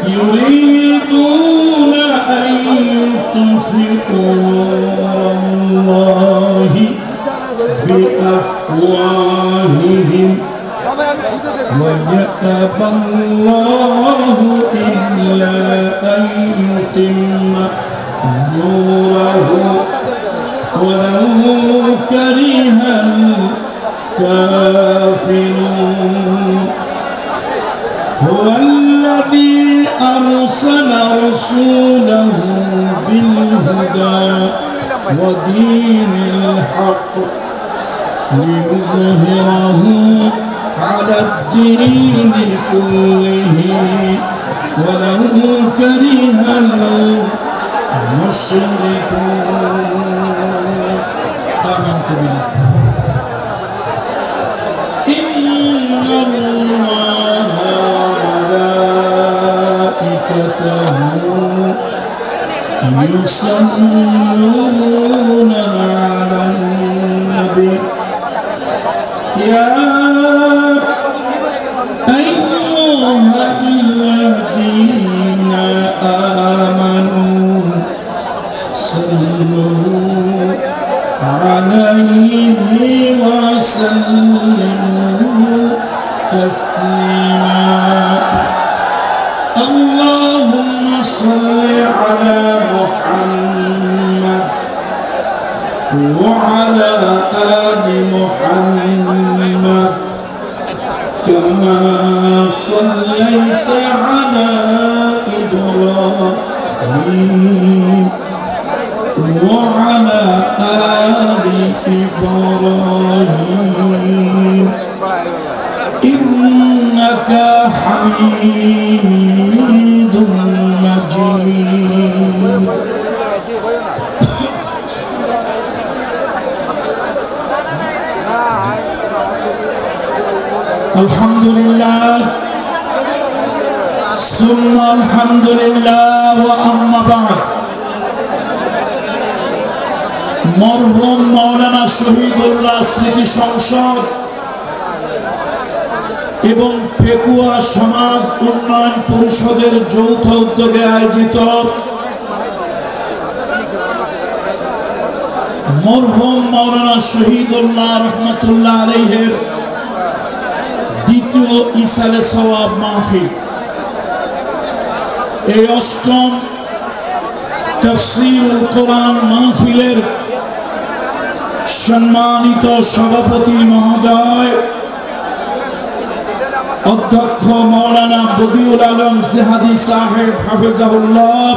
يريدون أن يطفئوا نور الله بأفواههم ويأبى الله إلا أن يتم نوره ولو كره الكافرون هو الذي أرسل رسوله بالهدى ودين الحق ليظهره على الدين كله ولو كره المشركون آمنت بالله إن الله وملائكته يصلون على النبي يا أيها الذين آمنوا صلوا عليه وسلموا تسليما اللهم صل على محمد وعلى آل محمد كما صليت على إبراهيم وعلى آل إبراهيم إنك حميد مجيد الحمد لله ثم الحمد لله وأما بعد মরহুম মাওলানা শহীদুল্লাহ স্মৃতি সংসদ এবং পেকুয়া সমাজ উন্নয়ন পরিষদের যৌথ উদ্যোগে আয়োজিত মরহুম মাওলানা শহীদুল্লাহ রহমতুল্লাহ আলাইহির দ্বিতীয় ইসালে সওয়াব মাহফিল এই অষ্টম তাফসীরুল কোরআন মাহফিলের সম্মানিত সভাপতি মহোদয় অধ্যক্ষ মাওলানা বদিউল আলম জিহাদি সাহেব হাফিজাহুল্লাহ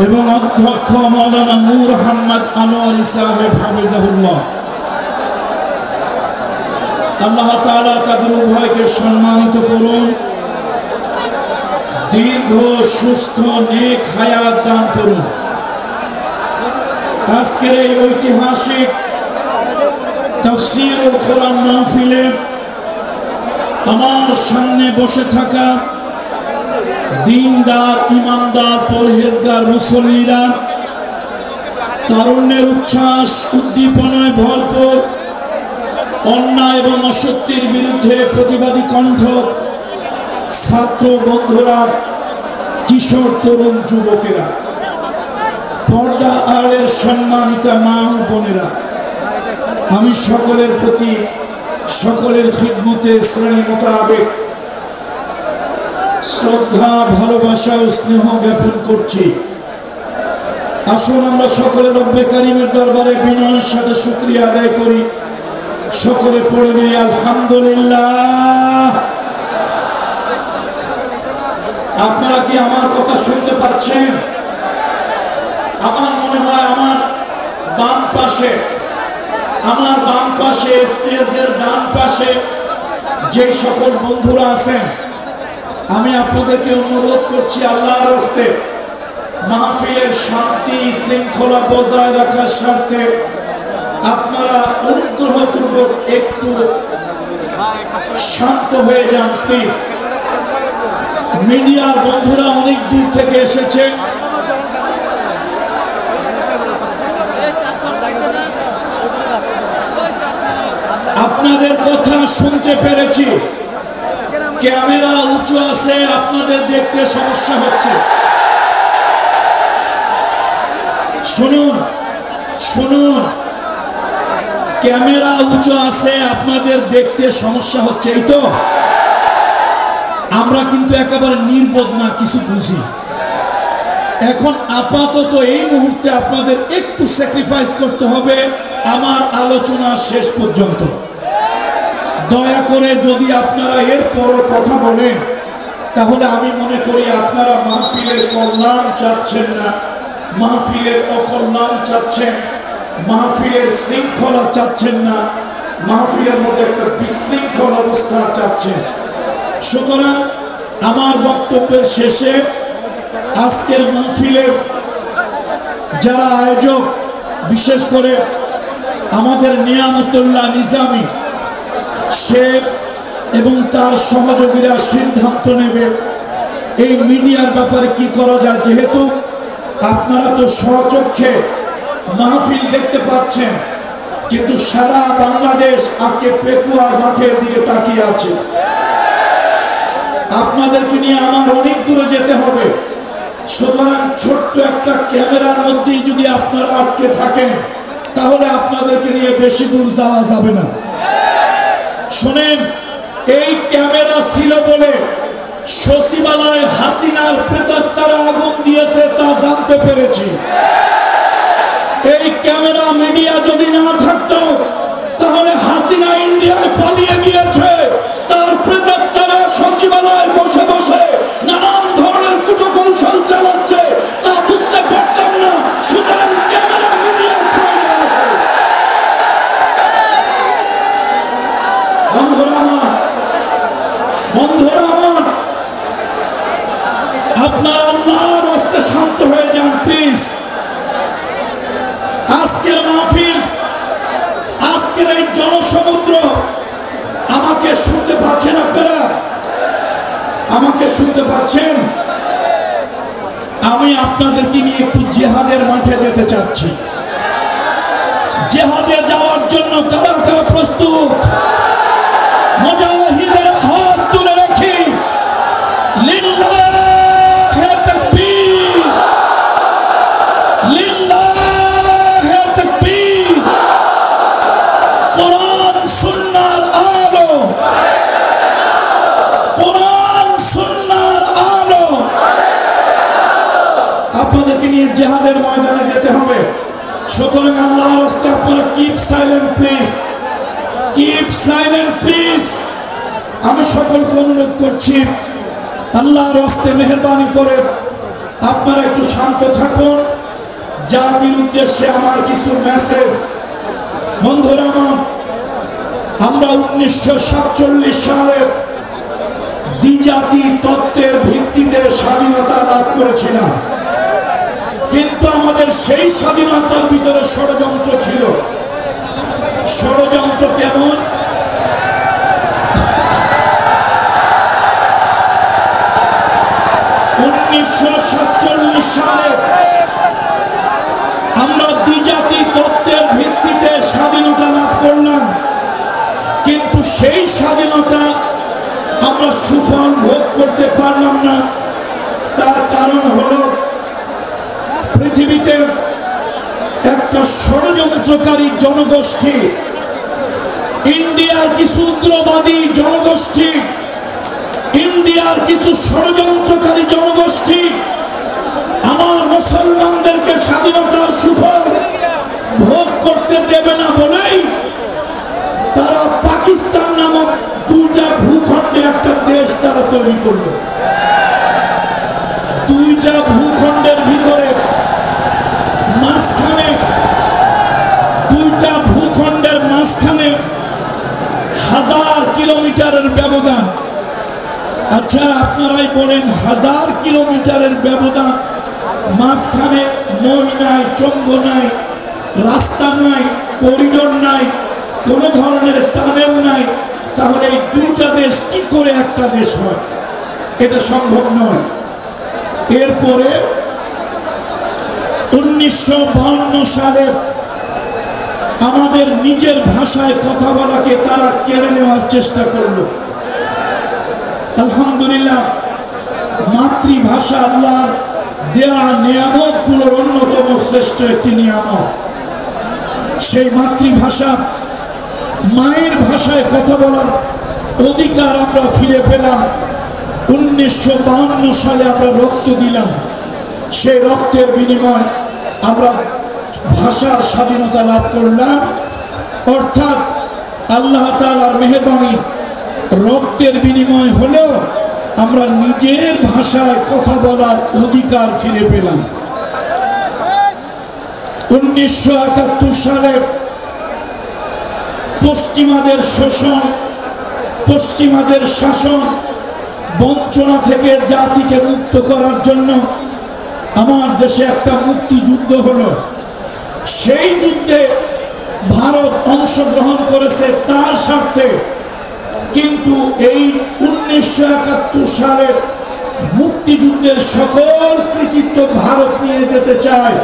এবং অধ্যক্ষ মাওলানা নূর আহমদ আনোয়ারি সাহেব হাফিজাহুল্লাহ আল্লাহ তাআলা তাদের উভয়কে সম্মানিত করুন দীর্ঘ সুস্থ নেক হায়াত দান করুন আজকের এই ঐতিহাসিক তাফসীরুল কোরআন মাহফিলে আমার সামনে বসে থাকা দিনদার ইমানদার পরহেজগার মুসল্লিরা তারুণ্যের উচ্ছ্বাস উদ্দীপনায় ভরপুর অন্যায় এবং অসত্যের বিরুদ্ধে প্রতিবাদী কণ্ঠ ছাত্র বন্ধুরা কিশোর তরুণ যুবকেরা পর্দার আড়ালের সম্মানিতা মা ও বোনেরা আমি সকলের প্রতি সকলের খিদমতে শ্রেণী মোতাবেক শ্রদ্ধা ভালোবাসা ও স্নেহ জ্ঞাপন করছি আসুন আমরা সকলে রব্বে কারিমের দরবারে বিনয়ের সাথে শুকরিয়া আদায় করি সকলে পড়ে নেই আলহামদুলিল্লাহ আপনারা কি আমার কথা শুনতে পাচ্ছেন আমার মনে হয় আমার বাম পাশে স্টেজের ডান পাশে যে সকল বন্ধুরা আছেন আমি আপনাদেরকে অনুরোধ করছি আল্লাহর হস্তে মাহফিলের শান্তি শৃঙ্খলা বজায় রাখার স্বার্থে আপনারা অনুগ্রহপূর্বক একটু শান্ত হয়ে যান প্লিজ মিডিয়ার বন্ধুরা অনেক দূর থেকে এসেছে আপনাদের কথা শুনতে পেরেছি ক্যামেরা উঁচু আছে, আপনাদের দেখতে সমস্যা হচ্ছে। শুনুন শুনুন, ক্যামেরা উঁচু আছে, আপনাদের দেখতে সমস্যা হচ্ছে, এই তো। আমরা কিন্তু একেবারে নির্বোধ না, কিছু বুঝি। এখন আপাতত এই মুহূর্তে আপনাদের একটু স্যাক্রিফাইস করতে হবে আমার আলোচনা শেষ পর্যন্ত। দয়া করে যদি আপনারা এরপর কথা বলেন, তাহলে আমি মনে করি আপনারা মাহফিলের কল্যাণ চাচ্ছেন না, মাহফিলের অকল্যাণ চাচ্ছেন, মাহফিলের শৃঙ্খলা চাচ্ছেন না, মাহফিলের মধ্যে একটা বিশৃঙ্খল অবস্থা চাচ্ছেন। সুতরাং আমার বক্তব্যের শেষে আজকের মাহফিলের যারা আয়োজক, বিশেষ করে আমাদের নিয়ামতুল্লাহ নিজামী শেখ এবং তার সহযোগীরা সিদ্ধান্ত নেবে এই মিডিয়ার ব্যাপারে কি করা যায়। যেহেতু আপনারা তো স্বচক্ষে মাহফিল দেখতে পাচ্ছেন, কিন্তু সারা বাংলাদেশ আজকে পেকুয়ার মাঠের দিকে তাকিয়ে আছে। আপনাদেরকে নিয়ে আমার অনেক দূরে যেতে হবে। সুতরাং ছোট্ট একটা ক্যামেরার মধ্যেই যদি আপনারা আটকে থাকেন, তাহলে আপনাদেরকে নিয়ে বেশি দূর যাওয়া যাবে না। শোনেন, এই ক্যামেরা ছিল বলে সচিবালয় হাসিনার প্রেতাত্মারা আগুন দিয়েছে, তা জানতে পেরেছি। এই ক্যামেরা মিডিয়া যদি না থাকতো, তাহলে হাসিনা ইন্ডিয়ায় পালিয়ে গিয়েছে, তার প্রেতাত্মারা সচিবালয়ে বসে বসে নানান ধরনের কুটকৌশল চালাচ্ছে, তা বুঝতে পারতাম না। সুতরাং ক্যামেরা মিডিয়ার প্রয়োজন আছে। বন্ধুরা আমার, আপনার আল্লাহর রাস্তায় শান্ত হয়ে যান প্লিজ। আজকের মাহফিল, আজকের এই জনসমুদ্র, আমাকে শুনতে পাচ্ছেন আপনারা? আমাকে শুনতে পাচ্ছেন? আমি আপনাদেরকে নিয়ে একটু জিহাদের মাঠে যেতে চাচ্ছি। জিহাদে যাওয়ার জন্য কারা কারা প্রস্তুত? মুজাহিদের হাত তুলে রাখি। লিল্লাহে তাকবীর, লিল্লাহে তাকবীর। কোরআন সুন্নাহর আলো, কোরআন সুন্নাহর আলো। আপনাদেরকে নিয়ে জিহাদের ময়দানে যেতে হবে। সুতরাং আল্লাহর রাস্তায় আপনারা keep silent please, keep silent please. আমি সকলকে অনুরোধ করছি, আল্লাহর রাস্তায় মেহেরবানি করে আপনারা একটু শান্ত থাকুন। জাতির উদ্দেশ্যে আমার কিছু মেসেজ। বন্ধুরা আমার, আমরা 1947 সালে দ্বিজাতি তত্ত্বের ভিত্তিতে স্বাধীনতা লাভ করেছিলাম, কিন্তু আমাদের সেই স্বাধীনতার ভিতরে ষড়যন্ত্র ছিল। ষড়যন্ত্র কেমন? 1947 সালে আমরা দ্বিজাতি তত্ত্বের ভিত্তিতে স্বাধীনতা লাভ করলাম, কিন্তু সেই স্বাধীনতা আমরা সুফল ভোগ করতে পারলাম না। তার কারণ হলো পৃথিবীতে একটা ষড়যন্ত্রকারী জনগোষ্ঠী, ইন্ডিয়ার কিছু উগ্রবাদী জনগোষ্ঠী, ইন্ডিয়ার কিছু ষড়যন্ত্রকারী জনগোষ্ঠী আমার মুসলমানদেরকে স্বাধীনতার সুফল ভোগ করতে দেবে না বলেই তারা পাকিস্তান নামক দুইটা ভূখণ্ডে একটা দেশ তারা তৈরি করলো। দুইটা ভূখণ্ডের ভিতরে মাঝখানে, দুইটা ভূখণ্ডের মাঝখানে 1000 কিলোমিটারের ব্যবধান। আচ্ছা, আপনারাই বলেন, 1000 কিলোমিটারের ব্যবধান, মাঝখানে মই নাই, চঙ্গ নাই, রাস্তা নাই, করিডোর নাই, কোন ধরনের টানেল নাই, তাহলে এই দুইটা দেশ কি করে একটা দেশ হয়? এটা সম্ভব নয়। এরপরে 1952 সালে আমাদের নিজের ভাষায় কথা বলাকে তারা কেড়ে নেওয়ার চেষ্টা করলো। মাতৃভাষা আল্লাহর দেওয়া নিয়ামতগুলোর অন্যতম শ্রেষ্ঠ একটি নিয়ামত। সেই মাতৃভাষা, মায়ের ভাষায় কথা বলার অধিকার আমরা ফিরে পেলাম। 1952 সালে আমরা রক্ত দিলাম। সেই রক্তের বিনিময় আমরা ভাষার স্বাধীনতা লাভ করলাম। অর্থাৎ আল্লাহ তাআলার মেহেরবানি, রক্তের বিনিময় হলেও আমরা নিজের ভাষায় কথা বলার অধিকার ফিরে পেলাম। 1971 সালে পশ্চিমাদের শোষণ, পশ্চিমাদের শাসন, বঞ্চনা থেকে জাতিকে মুক্ত করার জন্য আমার দেশে একটা মুক্তিযুদ্ধ হলো। সেই যুদ্ধে ভারত অংশগ্রহণ করেছে তার স্বার্থে, কিন্তু এই 1971 সালের মুক্তিযুদ্ধের সকল কৃতিত্ব ভারত নিয়ে যেতে চায়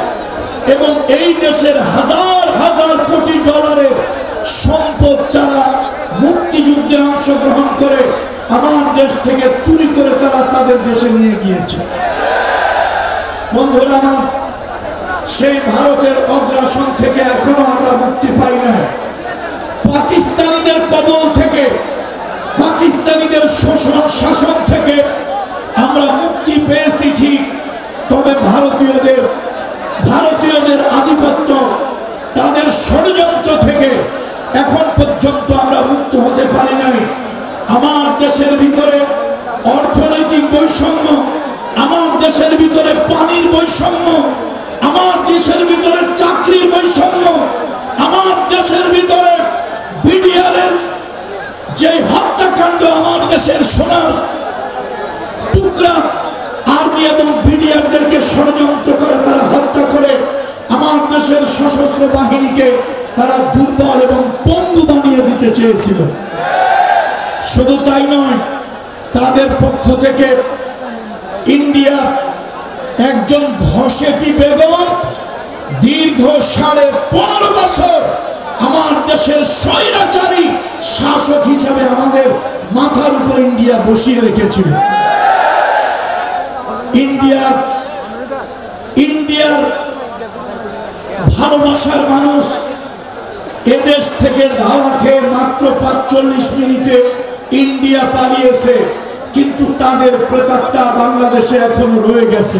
এবং এই দেশের হাজার হাজার কোটি ডলারের সম্পদ যারা মুক্তিযুদ্ধে অংশগ্রহণ করে আমার দেশ থেকে চুরি করে তারা তাদের দেশে নিয়ে গিয়েছে। বন্ধুরা আমার, সেই ভারতের অগ্রাসন থেকে এখনো আমরা মুক্তি পাই না। পাকিস্তানিদের কবল থেকে, পাকিস্তানিদের শোষণ শাসন থেকে আমরা মুক্তি পেয়েছি ঠিক, তবে ভারতীয়দের আধিপত্য, তাদের ষড়যন্ত্র থেকে এখন পর্যন্ত আমরা মুক্ত হতে পারি নাই। আমার দেশের ভিতরে অর্থনৈতিক বৈষম্য, আমার দেশের ভিতরে পানির বৈষম্য, আমার দেশের ভিতরে চাকরির বৈষম্য, আমার দেশের ভিতরে বিডিআরের যে হত্যাকাণ্ড, আমার দেশের সোনার টুকরা আর্মি এবং বিডিআরদেরকে ষড়যন্ত্র করে তারা হত্যা করে আমার দেশের সশস্ত্র বাহিনীকে তারা দুর্বল এবং পঙ্গু বানিয়ে দিতে চেয়েছিল। শুধু তাই নয়, তাদের পক্ষ থেকে ইন্ডিয়া একজন ঘসেটি বেগম দীর্ঘ 15.5 বছর আমার দেশের স্বৈরাচারী শাসক হিসাবে আমাদের মাথার উপর ইন্ডিয়া বসিয়ে রেখেছিল। ইন্ডিয়ার ভালোবাসার মানুষ এদেশ থেকে ধাওয়া খেয়ে মাত্র 45 মিনিটে ইন্ডিয়া পালিয়েছে, কিন্তু তাদের প্রেতাত্মা বাংলাদেশে এখনো রয়ে গেছে।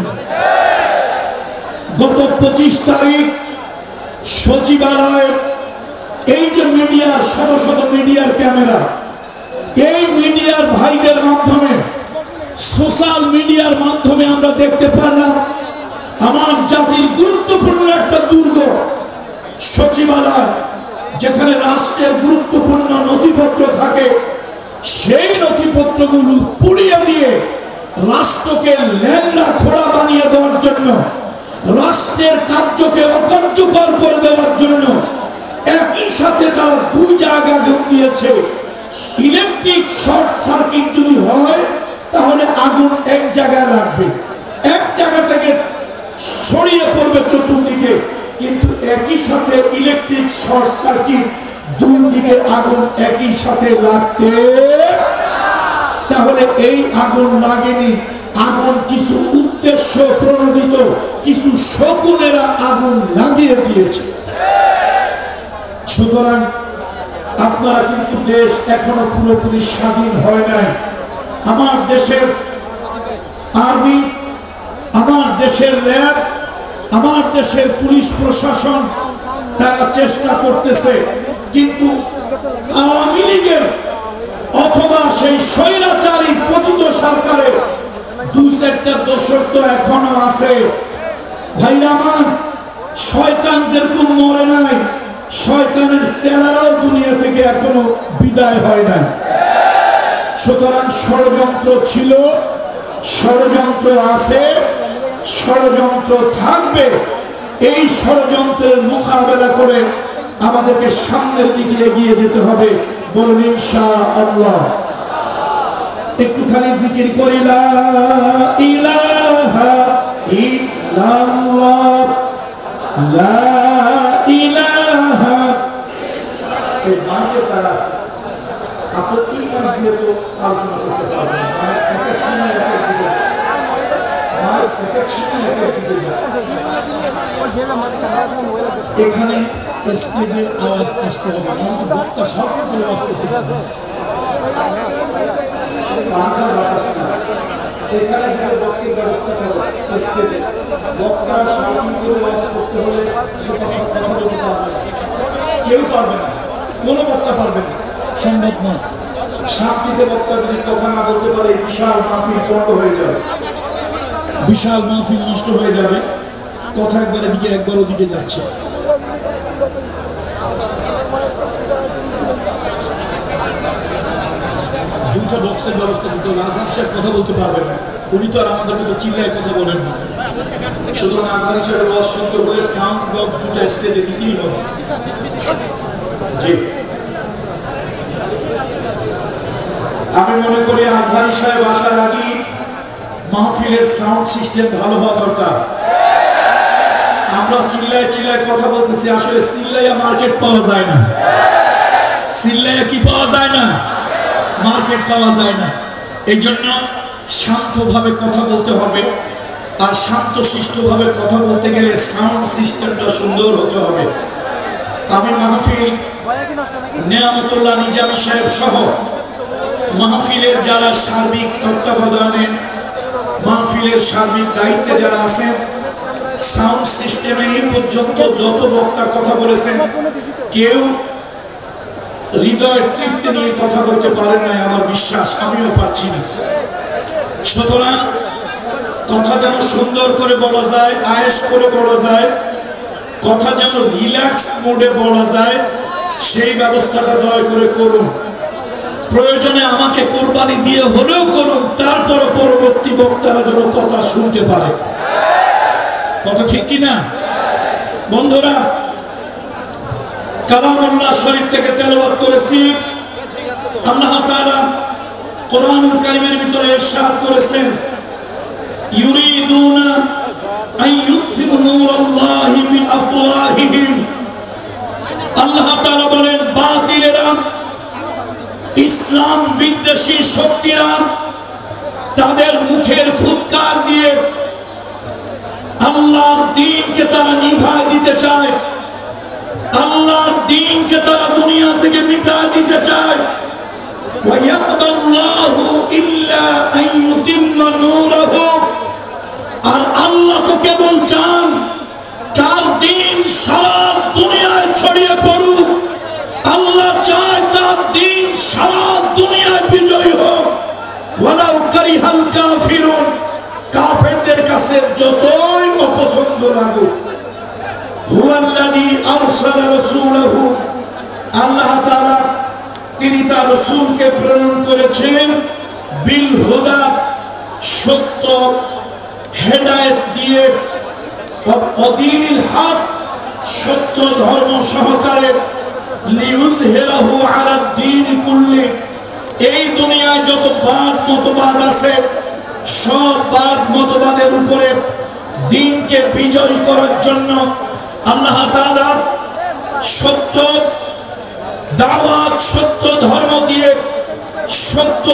গত 25 তারিখ সচিবালয়, এই যে মিডিয়ার শত শত মিডিয়ার ক্যামেরা, এই মিডিয়ার ভাইদের মাধ্যমে, সোশ্যাল মিডিয়ার মাধ্যমে আমরা দেখতে পারলাম আমার জাতির গুরুত্বপূর্ণ একটা দুর্গ সচিবালয়, যেখানে রাষ্ট্রের গুরুত্বপূর্ণ নথিপত্র থাকে, সেই নথিপত্রগুলো পুড়িয়ে দিয়ে রাষ্ট্রকে ল্যাংড়া খোড়া বানিয়ে দেওয়ার জন্য, রাষ্ট্রের কার্যকে অকার্যকর করে দেওয়ার জন্য একই সাথে তারা 2 জায়গা আগুন দিয়েছে। ইলেকট্রিক শর্ট সার্কিট যদি হয় তাহলে আগুন এক জায়গায় লাগবে, এক জায়গা থেকে ছড়িয়ে পড়বে চতুর্দিকে, কিন্তু একই সাথে ইলেকট্রিক শর্ট সার্কিট 2 দিকে আগুন একই সাথে লাগতে, তাহলে এই আগুন লাগেনি, আগুন কিছু উদ্দেশ্য প্রণোদিত কিছু শকুনেরা আগুন লাগিয়ে দিয়েছে। সুতরাং আপনারা কিন্তু দেশ এখনো পুরোপুরি স্বাধীন হয় নাই। আমার দেশের আর্মি, আমার দেশের র্যাব, আমার দেশের পুলিশ প্রশাসন তারা চেষ্টা করতেছে, কিন্তু আওয়ামী লীগের অথবা সেই স্বৈরাচারী পতিত সরকারের 2-4টা দোসর তো এখনো আছে। ভাইরা আমার, শয়তান যেরকম মরে নাই, শয়তানের ছেলেরাও দুনিয়া থেকে এখনো বিদায় হয় নাই। সুতরাং ষড়যন্ত্র ছিল, ষড়যন্ত্র আছে, ষড়যন্ত্র থাকবে। এই ষড়যন্ত্রের মোকাবেলা করে আমাদেরকে সামনের দিকে এগিয়ে যেতে হবে। বলুন ইনশাআল্লাহ। একটুখানি জিকির করি, লা ইলাহা ইল্লাল্লাহ, লা ইলাহা। এই মানতে পারা আছে, আপনি ইমান দিয়ে তো আলোচনা করতে পারবেন। এখানে স্টেজে আওয়াজ আসতে হবে, বক্তা সব করে আওয়াজ করতে হবে। এখানে বক্সের ব্যবস্থা করো, স্টেজে বক্তা সামনে করে আওয়াজ করতে হলে সেটা কথা বলতে পারবে না, কেউ পারবে না, কোনো বক্তা পারবে না, সম্ভব নয়। শান্তিতে বক্তা যদি কথা না বলতে পারে বিশাল মাহফিল বন্ধ হয়ে যাবে, বিশাল মাহফিল নষ্ট হয়ে যাবে। কথা একবার এদিকে একবার ওদিকে যাচ্ছে। দুটো বক্সের ব্যবস্থা করতে হবে। আজহার সাহেব কথা বলতে পারবেন না, উনি তো আর আমাদের মতো চিল্লায় কথা বলেন না। সুতরাং আজহার সাহেবের আওয়াজ শুনতে হলে সাউন্ড বক্স দুটো স্টেজে দিতেই হবে। জি, আমি মনে করি আজহারি সাহেব আসার আগে মাহফিলের সাউন্ড সিস্টেম ভালো হওয়া দরকার। আমরা চিল্লায় চিল্লায় কথা বলতেছি, আসলে চিল্লাইয়া মার্কেট পাওয়া যায় না। চিল্লাইয়া কি পাওয়া যায় না? মার্কেট পাওয়া যায় না। এই জন্য শান্তভাবে কথা বলতে হবে, আর শান্তশিষ্টভাবে কথা বলতে গেলে সাউন্ড সিস্টেমটা সুন্দর হতে হবে। আমি মাহফিল নেয়ামতুল্লাহ নিজামী সাহেব সহ মাহফিলের যারা সার্বিক তত্ত্বাবধানে, মাহফিলের সার্বিক দায়িত্বে যারা আছেন, সাউন্ড সিস্টেমে এই পর্যন্ত যত বক্তা কথা বলেছেন কেউ হৃদয়ের তৃপ্তি নিয়ে কথা বলতে পারেন নাই, আমার বিশ্বাস, আমিও পাচ্ছি না। সুতরাং কথা যেন সুন্দর করে বলা যায়, আয়েশ করে বলা যায়, কথা যেন রিল্যাক্স মোডে বলা যায়, সেই ব্যবস্থাটা দয়া করে করুন। প্রয়োজনে আমাকে কোরবানি দিয়ে হলেও করুন, তারপর পরবর্তী বক্তারা যেন কথা শুনতে পারে। কথা ঠিক কিনা বন্ধুরা? কালামুল্লাহ শরীফ থেকে তেলাওয়াত করেছি। আল্লাহ তাআলা কোরআনুল কারীমের ভিতরে ইরশাদ করেছেন, ইউরিদুনা আন ইউতফিউ নূরাল্লাহি বিআফওয়াহিহিম। আল্লাহ তাআলা বলেন, বাতিলেরা, ইসলাম বিদ্বেষী শক্তিরা তাদের মুখের ফুৎকার দিয়ে আল্লাহর দ্বীনকে তারা নিভায় দিতে চায়, আল্লাহর দ্বীনকে তারা দুনিয়া থেকে মিটায় দিতে চায়। ওয়ায়াবাল্লাহু ইল্লা আন ইউতিম্মা নূরাহু। আর আল্লাহ তো কেবল চান তার দ্বীন সারা দুনিয়ায় ছড়িয়ে পড়ুক। আল্লাহ চায় তার দ্বীন সারা দুনিয়ায় বিজয়ী হোক। ওয়ালাউ কারিহাল কাফিরুন। কাফেরদের কাছে যতই অপছন্দ লাগুক। হুয়াল্লাযী আরসালা রাসূলাহু। আল্লাহ তাআলা তিনি তার রাসূলকে প্রেরণ করেছেন বিল হুদা, সত্য হেদায়েত দিয়ে, অদীনিল হক, সত্য ধর্ম সহকারে, লিইউযহিরাহু আলাদ দীনি কুল্লি। এই দুনিয়ায় যত বাদ মতবাদ আছে সব বাদ মতবাদের উপরে দ্বীনকে বিজয় করার জন্য আল্লাহ তাআলা সত্য দাওয়াত, সত্য ধর্ম দিয়ে, সত্য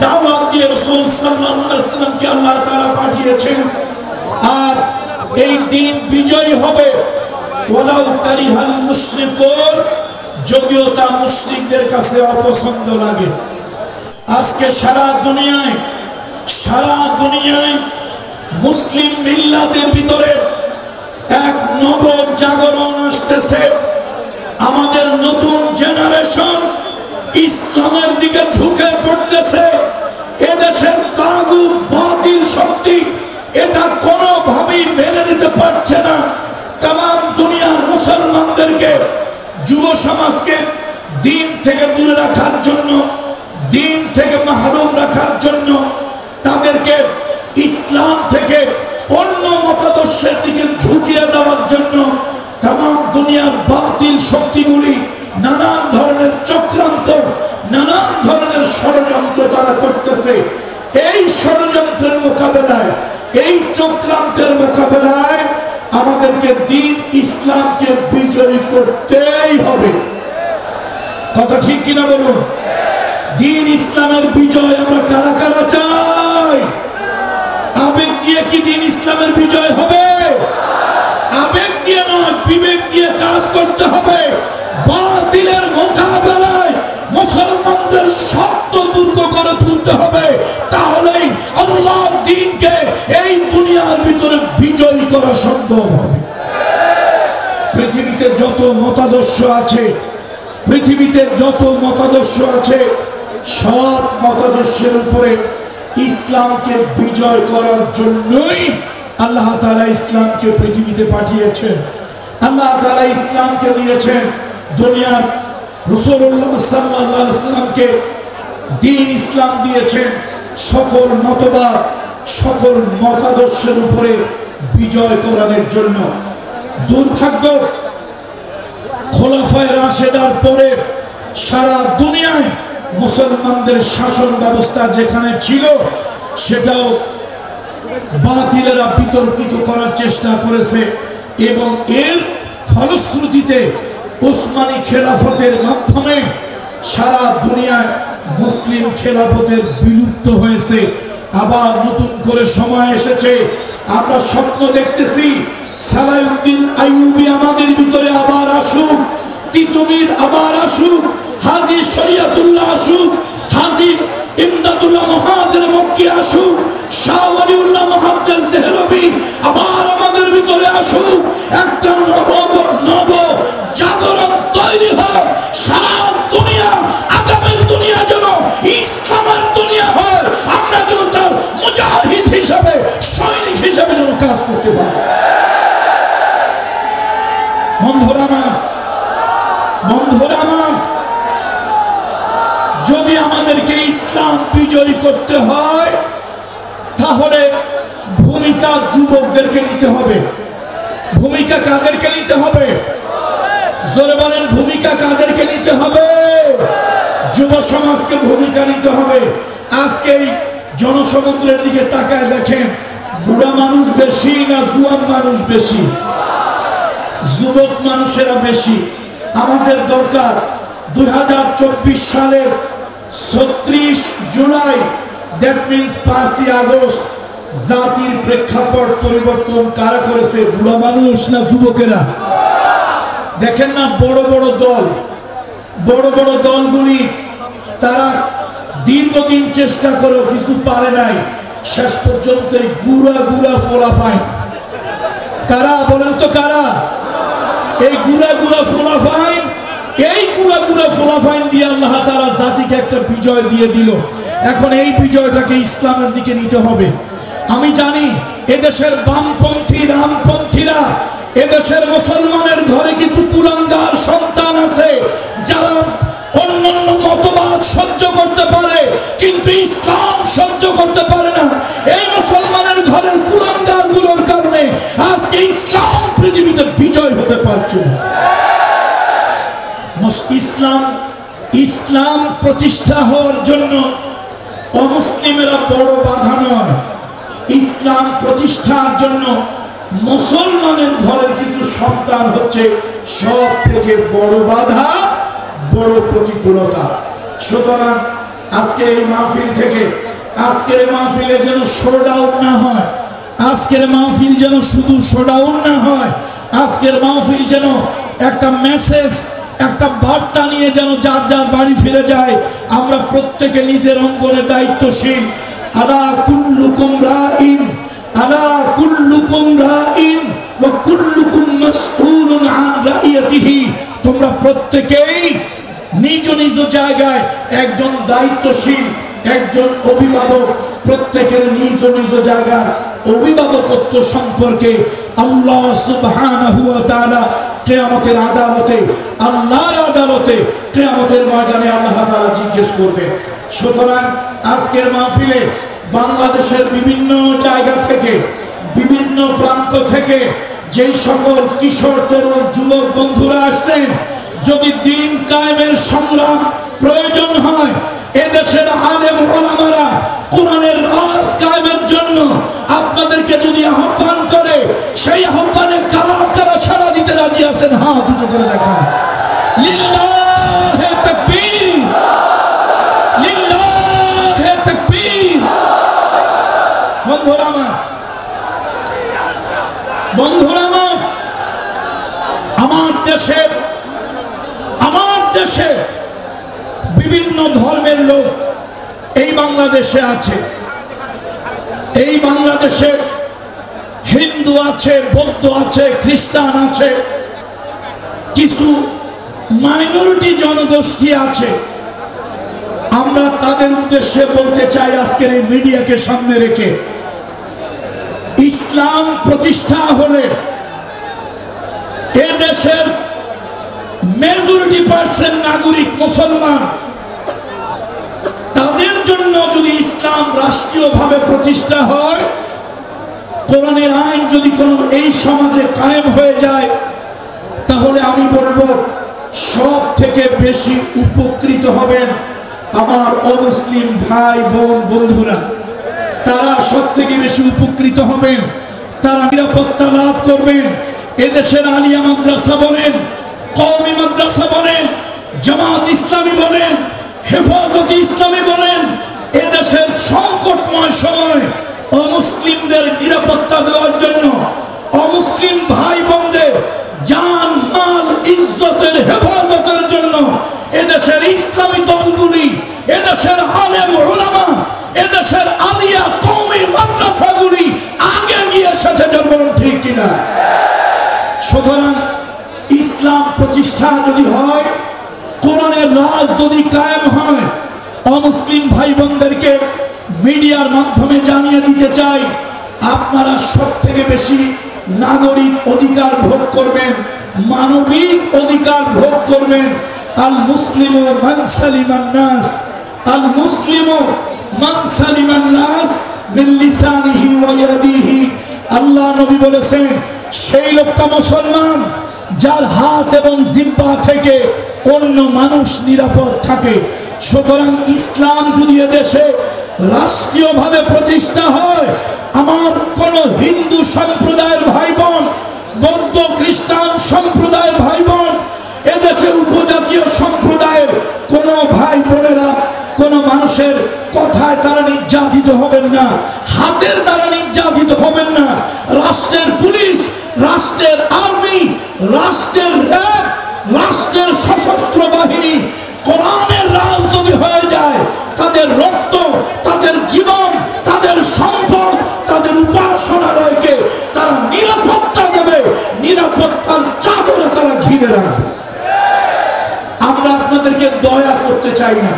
দাওয়াত দিয়ে রাসূল সাল্লাল্লাহু আলাইহি ওয়াসাল্লামকে আল্লাহ তাআলা পাঠিয়েছেন। আর এই দ্বীন বিজয়ী হবে ওয়ালাউ কারিহাল মুশরিকুন। যদিও তা মুশরিকদের কাছে অপছন্দ লাগে। আজকে সারা দুনিয়ায় মুসলিম মিল্লাতের ভিতরে এক নব জাগরণ আসতেছে। আমাদের নতুন জেনারেশন ইসলামের দিকে ঝুঁকে পড়তেছে। এদেশের তাগুত বাতিল শক্তি এটা কোনোভাবেই মেনে নিতে পারছে না। তামাম দুনিয়ার মুসলমানদেরকে, যুব সমাজকে দ্বীন থেকে দূরে রাখার জন্য, দ্বীন থেকে মাহরুম রাখার জন্য, তাদেরকে ইসলাম থেকে অন্য মতাদর্শের দিকে ঝুঁকিয়ে দেওয়ার জন্য তামাম দুনিয়ার বাতিল শক্তিগুলি নানান ধরনের চক্রান্ত, নানান ধরনের ষড়যন্ত্র তারা করতেছে। এই ষড়যন্ত্রের মোকাবেলায়, এই চক্রান্তের মোকাবেলায় আমাদেরকে দ্বীন ইসলামকে বিজয়ী করতেই হবে। কথা ঠিক কিনা বলুন? দ্বীন ইসলামের বিজয় আমরা কারা কারা চাই? আবেগ দিয়ে কি দ্বীন অসম্ভব হবে। পৃথিবীতে যত মতাদর্শ আছে, পৃথিবীতে যত মতাদর্শ আছে, সব মতাদর্শের উপরে ইসলামকে বিজয় করার জন্যই আল্লাহ তাআলা ইসলামকে পৃথিবীতে পাঠিয়েছেন। আল্লাহ তাআলা ইসলামকে দিয়েছেন দুনিয়ার রাসূলুল্লাহ সাল্লাল্লাহু আলাইহি ওয়াসাল্লামকে দ্বীন ইসলাম দিয়েছেন সকল মতবাদ, সকল মতাদর্শের উপরে বিজয় করার জন্য। দুর্ভাগ্য, খোলাফায়ে রাশেদার পরে সারা দুনিয়ায় মুসলমানদের শাসন ব্যবস্থা যেখানে ছিল সেটাও বাতিলেরা বিতর্কিত করার চেষ্টা করেছে এবং এর ফলশ্রুতিতে উসমানী খেলাফতের মাধ্যমে সারা দুনিয়ায় মুসলিম খেলাফতের বিলুপ্ত হয়েছে। আবার নতুন করে সময় এসেছে, আমরা স্বপ্ন দেখতেছি সালাউদ্দিন আইয়ুবী আমাদের ভিতরে আবার আসুক, তিতুমির আবার আসুক, হাজী শরিয়তুল্লাহ আসুক, হাজী ইমদাদুল্লাহ মুহাদ্দিস মক্কি আসুক, শাহ ওয়ালিউল্লাহ মুহাদ্দিস দেহলভী আবার আমাদের ভিতরে আসুক। একটা নব জাগরণ তৈরি হয়, সারা দুনিয়া, আগামী দুনিয়া যেন ইসলামের দুনিয়া হয়। আমরা যেন তার মুজাহিদ হিসাবে, সৈনিক হিসাবে যেন কাজ করতে পারি। বন্ধুরা আমার, যদি আমাদেরকে ইসলাম বিজয়ী করতে হয় তাহলে ভূমিকা যুবকদেরকে নিতে হবে। ভূমিকা কাদেরকে নিতে হবে? জোরে বলেন, ভূমিকা কাদেরকে নিতে হবে? যুব সমাজকে ভূমিকা নিতে হবে। আজকে এই জনসমুদ্রের দিকে তাকায় দেখেন, বুড়া মানুষ বেশি না জুয়ান মানুষ বেশি? যুবক মানুষেরা বেশি। আমাদের দরকার 2024 সালের 36 জুলাই, দ্যাট মিন্স 5ই আগস্ট, জাতির প্রেক্ষাপট পরিবর্তন কারা করেছে? বুড়া মানুষ না যুবকেরা? দেখেন না, বড় বড় দলগুলি তারা দীর্ঘদিন চেষ্টা করেও কিছু পারে নাই, শেষ পর্যন্ত গুড়া ফোলাফাইন। কারা বলেন তো কারা? এই গুড়া ফোলাফাইন, এই গুড়া ফোলাফাইন দিয়ে আল্লাহ তাআলা জাতিকে একটা বিজয় দিয়ে দিল। এখন এই বিজয়টাকে ইসলামের দিকে নিতে হবে। আমি জানি এদেশের বামপন্থী রামপন্থীরা, এদেশের মুসলমানের ঘরে কিছু কুলাঙ্গার সন্তান আছে যারা অন্যান্য মতবাদ সহ্য করতে পারে কিন্তু ইসলাম সহ্য করতে পারে না। এই মুসলমানের ঘরের কুলাঙ্গার গুলোর কারণে আজকে ইসলাম পৃথিবীতে বিজয় হতে পারছে না। ইসলাম প্রতিষ্ঠা হওয়ার জন্য অমুসলিমেরা বড় বাধা নয়। ইসলাম প্রতিষ্ঠার জন্য মুসলমানের ঘরের কিছু সন্তান হচ্ছে সব থেকে বড় বাধা, বড় প্রতিকূলতা। সুতরাং আজকে এই মাহফিল থেকে, আজকের মাহফিলে যেন শোডাউন না হয়, আজকের মাহফিল যেন শুধু শোডাউন না হয়, আজকের মাহফিল যেন একটা মেসেজ, একটা বার্তা নিয়ে যেন যার যার বাড়ি ফিরে যায়। আমরা প্রত্যেকে নিজের অঙ্গনে দায়িত্বশীল। আলা কুল্লুকুম রাইন, আলা কুল্লুকুম রাইন ওয়া কুল্লুকুম মাসউলুন আন রাইয়াতিহি। তোমরা প্রত্যেকেই নিজ নিজ জায়গায় একজন দায়িত্বশীল, একজন অভিভাবক। প্রত্যেকের নিজ নিজ জায়গার অভিভাবকত্ব সম্পর্কে আল্লাহ সুবহানাহু ওয়া তাআলা কিয়ামতের আদালতে, আল্লাহর আদালতে, কিয়ামতের ময়দানে আল্লাহ তাআলা জিজ্ঞেস করবে। সুতরাং আজকের মাহফিলে বাংলাদেশের বিভিন্ন জায়গা থেকে, বিভিন্ন প্রান্ত থেকে যেই সকল কিশোর তরুণ যুবক বন্ধুরা আসছেন, যদি দ্বীন কায়েমের সংগ্রাম প্রয়োজন হয়, এদেশের আলেম ওলামারা কোরআনের রাজ কায়েমের জন্য আপনাদেরকে যদি আহ্বান করে, সেই আহ্বানে কারা কারা সাড়া দিতে রাজি আছেন? হাত উঁচু করে দেখা। লিল্লাহে তাকবীর, লিল্লাহে তাকবীর। বন্ধুরা আমার, আমার দেশে বিভিন্ন ধর্মের লোক এই বাংলাদেশে আছে। এই বাংলাদেশে হিন্দু আছে, বৌদ্ধ আছে, খ্রিস্টান আছে, কিছু মাইনরিটি জনগোষ্ঠী আছে। আমরা তাদের উদ্দেশ্যে বলতে চাই আজকের এই মিডিয়াকে সামনে রেখে, ইসলাম প্রতিষ্ঠা হলে এ দেশের মেজরিটি পার্সেন্ট নাগরিক মুসলমান, তাদের জন্য যদি ইসলাম রাষ্ট্রীয়ভাবে প্রতিষ্ঠা হয়, কোরআনের আইন যদি কোনো এই সমাজে কায়েম হয়ে যায়, তাহলে আমি বলবো সব থেকে বেশি উপকৃত হবেন আমার অমুসলিম ভাই বোন বন্ধুরা। তারা সব থেকে বেশি উপকৃত হবেন, তারা নিরাপত্তা লাভ করবেন। এদেশের আলিয়া মাদ্রাসা বলেন, কওমি মাদ্রাসা বলেন, জামাত ইসলামী বলেন, হেফাজতে ইসলামী বলেন, এদেশের সংকটময় সময় অমুসলিমদের নিরাপত্তা দেওয়ার জন্য, অমুসলিম ভাই বোনদের জান মাল ইজ্জতের হেফাজতের জন্য এদেশের ইসলামী দলগুলি, এদেশের আলেম উলামা, এদেশের আলিয়া কওমি মাদ্রাসাগুলি আগে গিয়ে এসেছে। বলুন ঠিক কিনা? সুতরাং ইসলাম প্রতিষ্ঠা যদি হয়, কোরআনের রাজ যদি কায়েম হয়, অমুসলিম ভাই বোনদেরকে মিডিয়ার মাধ্যমে জানিয়ে দিতে চাই, আপনারা সব থেকে বেশি নাগরিক অধিকার ভোগ করবেন, মানবিক অধিকার ভোগ করবেন। আল মুসলিমু মান সালিমান নাস, আল মুসলিমু মান সালিমান নাস মিন লিসানিহি ওয়া ইয়াদিহি। আল্লাহ নবী বলেছেন, সেই লোকটা মুসলমান যার হাত এবং জিহ্বা থেকে অন্য মানুষ নিরাপদ থাকে। সুতরাং ইসলাম যদি এদেশে রাষ্ট্রীয়ভাবে প্রতিষ্ঠা হয়, আমার কোন হিন্দু সম্প্রদায়ের ভাই বোন, বৌদ্ধ খ্রিস্টান সম্প্রদায়ের ভাই বোন, এদেশে উপজাতীয় সম্প্রদায়ের কোন ভাই বোনেরা কোন মানুষের কথায় তারা নির্যাতিত হবেন না, হাতের দ্বারা নির্যাতিত হবেন না। রাষ্ট্রের পুলিশ, রাষ্ট্রের আর্মি, রাষ্ট্রের র্যাব, রাষ্ট্রের সশস্ত্র বাহিনী কোরআনের রাজ যদি হয়ে যায়, তাদের রক্ত, তাদের জীবন, তাদের সম্পদ, তাদের উপাসনালয়কে তারা নিরাপত্তা দেবে, নিরাপত্তার চাদরে তারা ঘিরে রাখবে। আমরা আপনাদেরকে দয়া করতে চাই না।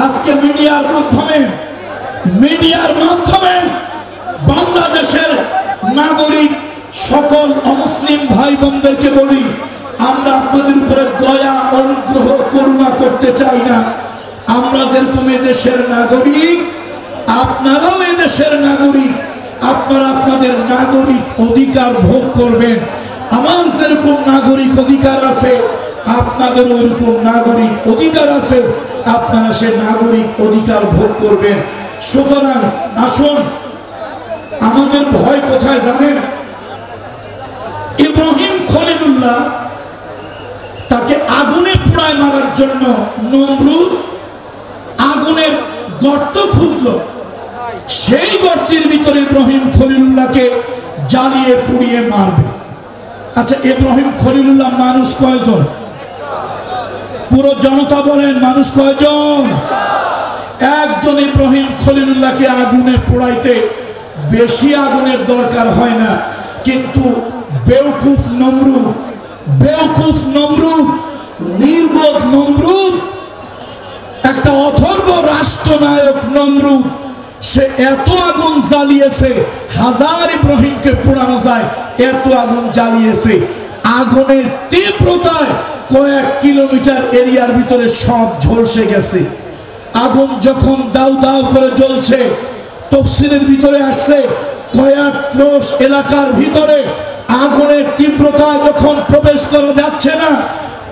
আজকে মিডিয়ার মাধ্যমে বাংলাদেশের নাগরিক সকল অমুসলিম ভাই বোনদেরকে বলি, আমরা আপনাদের উপরে দয়া, অনুগ্রহ, করুণা করতে চাই না। আমরা যেরকম এদেশের নাগরিক, আপনারাও এদেশের নাগরিক, আপনারা আপনাদের নাগরিক অধিকার ভোগ করবেন। আমার যেরকম নাগরিক অধিকার আছে, আপনাদের ওইরকম নাগরিক অধিকার আছে, আপনারা সে নাগরিক অধিকার ভোগ করবেন। সুতরাং আসুন, আমাদের ভয় কোথায় জানেন? ইব্রাহিম খলিলুল্লাহ তাকে আগুনে পোড়ায় মারার জন্য নমরুদ আগুনের গর্ত খুঁজল, সেই গর্তের ভিতরে ইব্রাহিম খলিলুল্লাহকে জ্বালিয়ে পুড়িয়ে মারবে। আচ্ছা, ইব্রাহিম খলিলুল্লাহ মানুষ কয়জন? পুরো জনতা বলেন, মানুষ কয়জন? একজন। ইব্রাহিম খলিলুল্লাহকে আগুনে পোড়াইতে বেশি আগুনের দরকার হয় না, কিন্তু বেওকুফ নমরুদ, নির্বোধ নমরুদ, একটা অথর্ব রাষ্ট্রনায়ক নমরুদ, সে এত আগুন জ্বালিয়েছে, হাজার ইব্রাহিমকে পোড়ানো যায় এত আগুন জ্বালিয়েছে। আগুনের তীব্রতায় কয়েক কিলোমিটার এরিয়ার ভিতরে সব ঝলসে গেছে। আগুন যখন দাউ দাউ করে জ্বলছে, তাফসীরের ভিতরে আসছে কয়েক ক্রোশ এলাকার ভিতরে আগুনের তীব্রতায় যখন প্রবেশ করা যাচ্ছে না,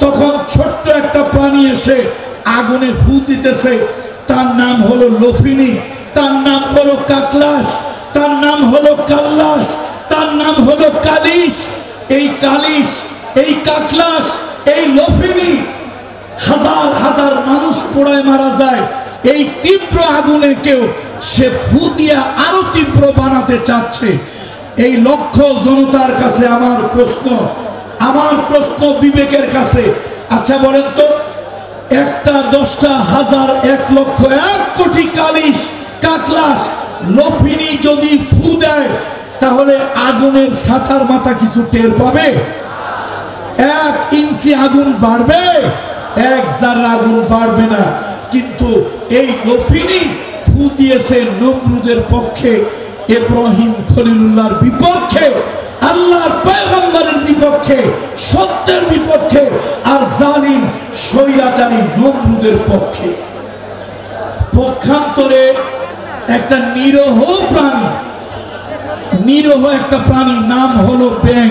তখন ছোট্ট একটা প্রাণী এসে আগুনে ফু দিতেছে। তার নাম হলো লফিনী, তার নাম হলো কাকলাস, তার নাম হলো কাল্লাস, তার নাম হলো কালিশ। এই কালিশ, এই কাকলাস, এই লফিনী হাজার হাজার মানুষ পোড়ায় মারা যায়। এই তীব্র আগুনে কেউ সে ফু দিয়া আরো তীব্র বানাতে চাচ্ছে। এই লক্ষ জনতার কাছে আমার প্রশ্ন বিবেকের কাছে, আচ্ছা বলেন তো, একটা, 10টা, 1000, 1 লক্ষ, 1 কোটি কালিশ, কাকলাস, লফিনী যদি ফু দেয়, তাহলে আগুনের ছাতার মাথা কিছু টের পাবে? 1 ইঞ্চি আগুন বাড়বে? 1 জাররা আগুন বাড়বে না। কিন্তু এই লফিনি ফু দিয়েছে নমরুদের পক্ষে, ইব্রাহিম খলিলুল্লাহর বিপক্ষে, আল্লাহর পয়গম্বরের বিপক্ষে, সত্যের বিপক্ষে, আর জালিম স্বৈরাচারী নমরুদের পক্ষে। পক্ষান্তরে একটা নিরীহ প্রাণী, নিরীহ একটা প্রাণীর নাম হলো ব্যাঙ।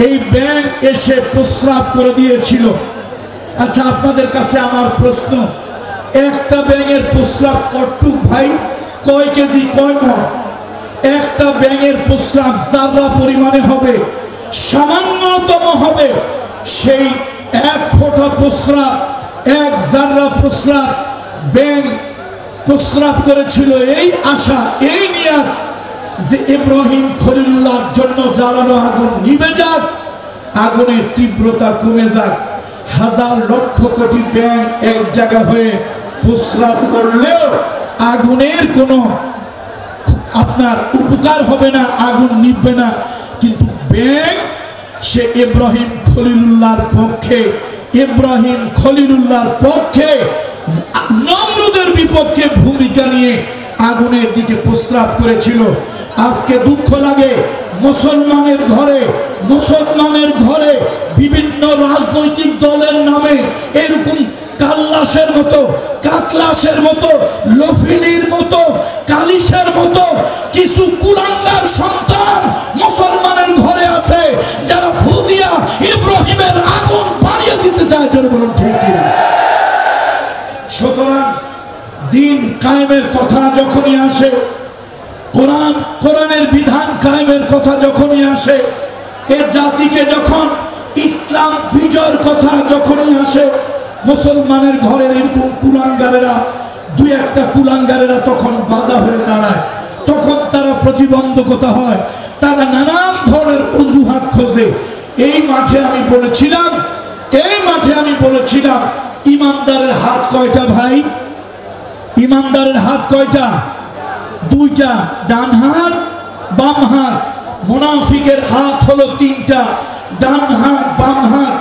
এই ব্যাঙ এসে প্রস্রাব করে দিয়েছিল। আচ্ছা, আপনাদের কাছে আমার প্রশ্ন, একটা ব্যাঙের প্রস্রাব কতটুক ভাই? কয় কেজি, কয় মণ? একটা ব্যাঙের প্রস্রাব জাররা পরিমাণে হবে, সামান্যতম হবে। সেই 1 ফোঁটা প্রস্রাব, 1 জাররা প্রস্রাব ব্যাঙ প্রস্রাব করেছিল এই আশা, এই নিয়াত যে ইব্রাহিম খলিলুল্লাহর জন্য জ্বালানো আগুন নিভে যাক, আগুনের তীব্রতা কমে যাক। হাজার লক্ষ কোটি ব্যাঙ এক জায়গা হয়ে প্রস্রাব করলেও আগুনের কোনো আপনার উপকার হবে না, আগুন নিভবে না। কিন্তু ব্যাঙ সে ইব্রাহিম খলিলুল্লাহর পক্ষে, ইব্রাহিম খলিলুল্লাহর পক্ষে, নমরুদের বিপক্ষে ভূমিকা নিয়ে আগুনের দিকে প্রস্রাব করেছিল। আজকে দুঃখ লাগে, মুসলমানের ঘরে বিভিন্ন রাজনৈতিক দলের নামে এরকম কাল্লাসের মতো, কাকলাসের মতো, লফিনির মতো, কালিশের মতো কিছু কুলাঙ্গার সন্তান মুসলমানের ঘরে আছে, যারা ফু দিয়া ইব্রাহিমের আগুন বাড়িয়ে দিতে চায়। জোরে বলুন ঠিক কিনা? সুতরাং দিন কায়েমের কথা যখনই আসে, কোরআনের বিধান কায়েমের কথা যখনই আসে, এর জাতিকে যখন ইসলাম বিজয়ের কথা যখনই আসে, মুসলমানের ঘরের এরকম কুলাঙ্গারেরা, 2-1টা কুলাঙ্গারেরা তখন বাধা হয়ে দাঁড়ায়, তখন তারা প্রতিবন্ধকতা হয়, তারা নানান ধরনের অজুহাত খোঁজে। এই মাঠে আমি বলেছিলাম ইমানদারের হাত কয়টা ভাই? ইমানদারের হাত কয়টা? 2টা, ডান হাত বাম হাত। মুনাফিকের হাত হলো 3টা, ডান হাত বাম হাত।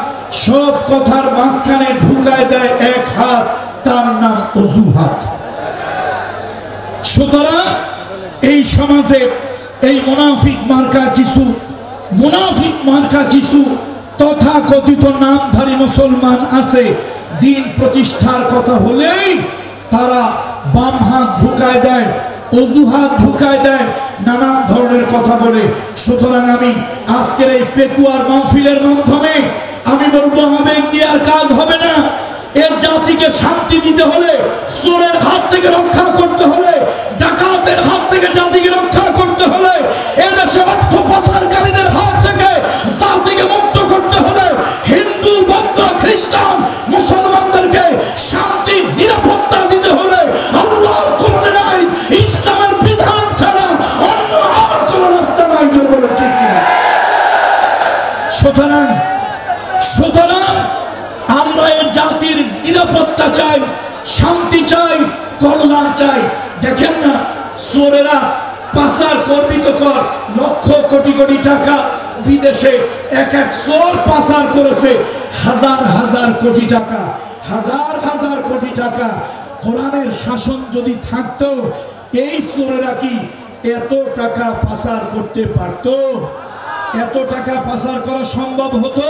সব কথার মাঝখানে ঢুকায় দেয় 1 হাত, তার নাম অজুহাত। সুতরাং এই সমাজে এই মুনাফিক মার্কা কিছু তথাকথিত নামধারী মুসলমান আছে। দিন প্রতিষ্ঠার কথা হলেই তারা বাম হাত ঢুকায় দেয়, অজুহাত ঢুকায় দেয়, নানান ধরনের কথা বলে। সুতরাং আমি আজকের এই পেকুয়ার মাহফিলের মাধ্যমে আমি বলবো, আবেগ দিয়ে আর কাজ হবে না। এর জাতিকে শান্তি দিতে হলে, চোরের হাত থেকে রক্ষা করতে হলে, ডাকাতের হাত থেকে জাতিকে রক্ষা করতে হলে, এদেশে অর্থ পাচারকারীদের হাত থেকে জাতিকে মুক্ত করতে হলে, হিন্দু, বৌদ্ধ, খ্রিস্টান, মুসলমানদেরকে শান্তি নিরাপত্তা দিতে হলে আল্লাহর কোরআনের আইন, ইসলামের বিধান ছাড়া অন্য আর কোন রাস্তা নাই। বলে ঠিক কিনা? সুতরাং আমরা এই জাতির নিরাপত্তা চাই, শান্তি চাই, কল্যাণ চাই। দেখেন না, চোরেরা পাচার করবি তো কর, লক্ষ কোটি কোটি টাকা বিদেশে এক চোর পাচার করেছে হাজার কোটি টাকা, হাজার কোটি টাকা। কোরআনের শাসন যদি থাকতো, এই চোরেরা কি এত টাকা পাচার করতে পারতো? এত টাকা পাচার করা সম্ভব হতো?